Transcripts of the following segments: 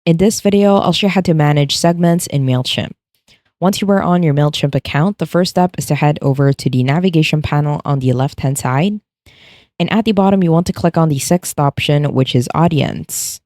In this video, I'll show you how to manage segments in Mailchimp. Once you are on your Mailchimp account, the first step is to head over to the navigation panel on the left-hand side. And at the bottom, you want to click on the sixth option, which is Audience.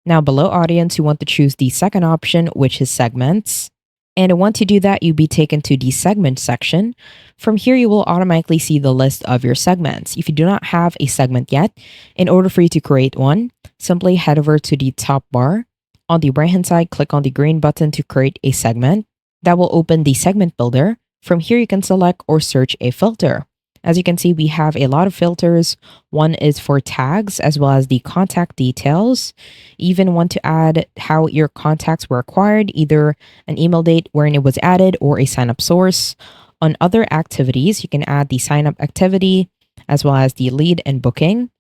Now below Audience, you want to choose the second option, which is Segments. And once you do that, you'll be taken to the segment section. From here, you will automatically see the list of your segments. If you do not have a segment yet, in order for you to create one, simply head over to the top bar. On the right-hand side, click on the green button to create a segment. That will open the segment builder. From here, you can select or search a filter. As you can see, we have a lot of filters. One is for tags as well as the contact details. You even want to add how your contacts were acquired, either an email date wherein it was added or a sign-up source. On other activities, you can add the sign-up activity as well as the lead and booking.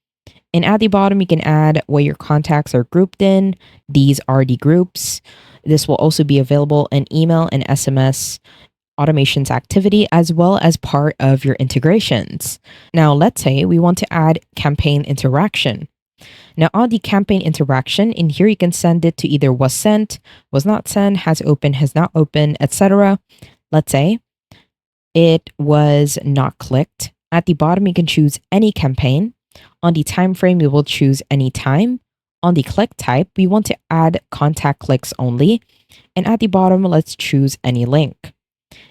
And at the bottom, you can add what your contacts are grouped in. These are the groups. This will also be available in email and SMS automations activity as well as part of your integrations. Now, let's say we want to add campaign interaction. Now, on the campaign interaction, in here you can send it to either was sent, was not sent, has opened, has not opened, etc. Let's say it was not clicked. At the bottom, you can choose any campaign. On the time frame, we will choose any time. On the click type, we want to add contact clicks only. And at the bottom, let's choose any link.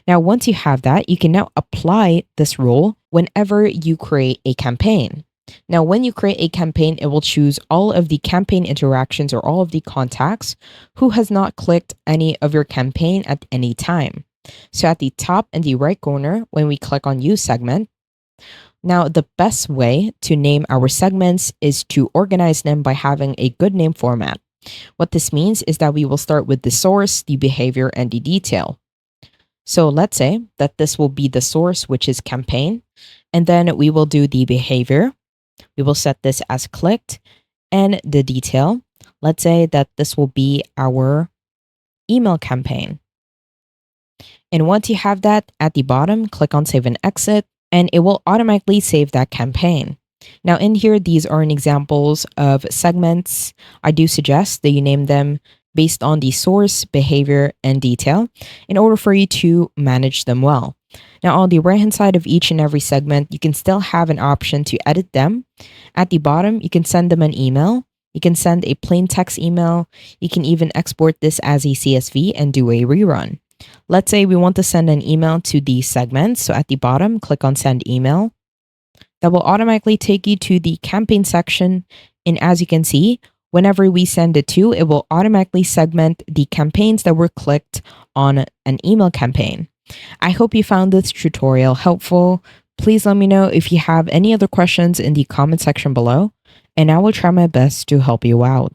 Now, once you have that, you can now apply this rule whenever you create a campaign. Now, when you create a campaign, it will choose all of the campaign interactions or all of the contacts who has not clicked any of your campaign at any time. So at the top in the right corner, when we click on Use Segment, now the best way to name our segments is to organize them by having a good name format. What this means is that we will start with the source, the behavior, and the detail. So let's say that this will be the source, which is campaign, and then we will do the behavior. We will set this as clicked, and the detail. Let's say that this will be our email campaign. And once you have that, at the bottom, click on Save and Exit, and it will automatically save that campaign. Now in here, these are examples of segments. I do suggest that you name them based on the source, behavior, and detail in order for you to manage them well. Now on the right-hand side of each and every segment, you can still have an option to edit them. At the bottom, you can send them an email. You can send a plain text email. You can even export this as a CSV and do a rerun. Let's say we want to send an email to the segment. So at the bottom, click on Send Email. That will automatically take you to the campaign section. And as you can see, whenever we send it to, it will automatically segment the campaigns that were clicked on an email campaign. I hope you found this tutorial helpful. Please let me know if you have any other questions in the comment section below, and I will try my best to help you out.